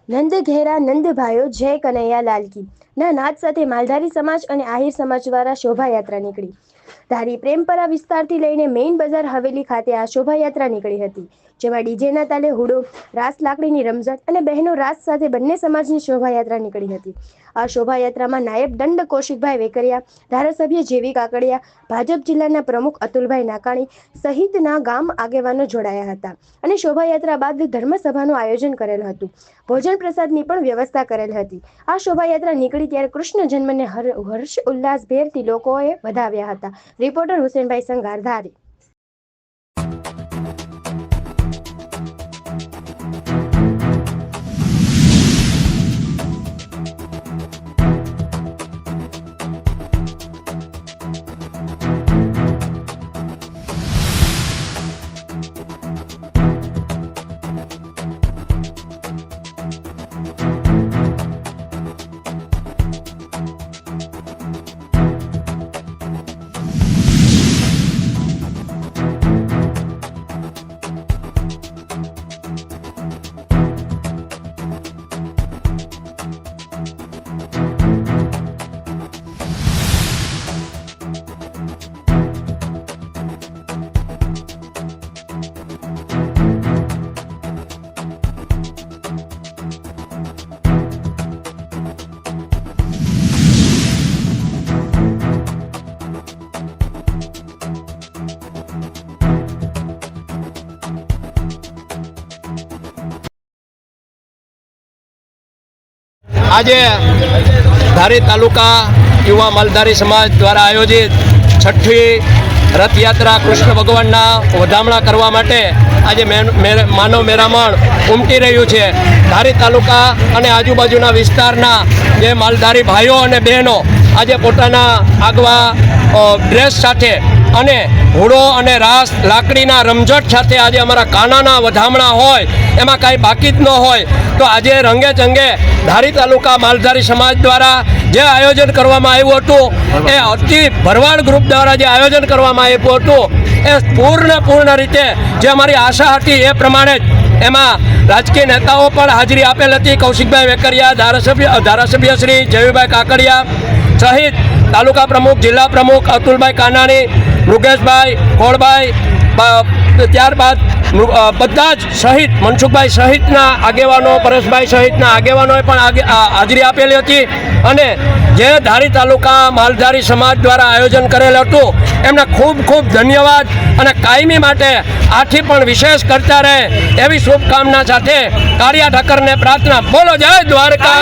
નંદ ઘેરા નંદ ભાઈઓ જય કનૈયા લાલકી ના નાદ સાથે માલધારી સમાજ અને આહિર સમાજ દ્વારા શોભાયાત્રા નીકળી. ધારી પ્રેમપરા વિસ્તારથી લઈને મેઇન બજાર હવેલી ખાતે આ શોભાયાત્રા નીકળી હતી, જેમાં ડીજેના તાલે હુડો, રાસ લાકડીની રમઝટ અને બહેનો રાસ સાથે બંને સમાજની શોભાયાત્રા નીકળી હતી. આ શોભાયાત્રામાં નાયબ દંડ કૌશિકભાઈ વેકરિયા, ધારાસભ્ય જેવી કાકડિયા, ભાજપ જિલ્લાના પ્રમુખ અતુલભાઈ નાકાણી સહિતના ગામ આગેવાનો જોડાયા હતા અને શોભાયાત્રા બાદ ધર્મસભાનું આયોજન કરેલ હતું. ભોજન પ્રસાદની પણ વ્યવસ્થા કરેલ હતી. આ શોભાયાત્રા નીકળી ત્યારે કૃષ્ણ જન્મને હર્ષ ઉલ્લાસભેરથી લોકોએ વધાવ્યા હતા. રિપોર્ટર હુસેનભાઈ સંઘાર, ધારી. આજે ધારી તાલુકા યુવા માલધારી સમાજ દ્વારા આયોજિત 6ઠી રથયાત્રા કૃષ્ણ ભગવાનના વધામણા કરવા માટે આજે માનવ મેરામણ ઉમટી રહ્યું છે. ધારી તાલુકા અને આજુબાજુના વિસ્તારના જે માલધારી ભાઈઓ અને બહેનો આજે પોતાના આગવા ડ્રેસ સાથે અને હુડો અને રાસ લાકડીના રમઝટ સાથે આજે અમારા કાનાના વધામણા હોય એમાં કાંઈ બાકી જ ન હોય તો આજે રંગે ચંગે ધારી તાલુકા માલધારી સમાજ દ્વારા જે આયોજન કરવામાં આવ્યું હતું એ અતિ ભરવાડ ગ્રુપ દ્વારા જે આયોજન કરવામાં આવ્યું હતું એ પૂર્ણ રીતે જે અમારી આશા હતી એ પ્રમાણે જ એમાં રાજકીય નેતાઓ પણ હાજરી આપેલ હતી. કૌશિકભાઈ વેકરિયા, ધારાસભ્ય શ્રી જેવીભાઈ કાકડિયા સહિત તાલુકા પ્રમુખ, જિલ્લા પ્રમુખ અતુલભાઈ કાનાણી, મૃગેશભાઈ કોળભાઈ, ત્યારબાદ બધા જ સહિત મનસુખભાઈ સહિતના આગેવાનો, પરેશભાઈ સહિતના આગેવાનોએ પણ હાજરી આપેલી હતી અને જે ધારી તાલુકા માલધારી સમાજ દ્વારા આયોજન કરેલ હતું એમને ખૂબ ખૂબ ધન્યવાદ અને કાયમી માટે આથી પણ વિશેષ કરતા રહે એવી શુભકામના સાથે કાળિયા ઠાકરને પ્રાર્થના. બોલો જય દ્વારકા.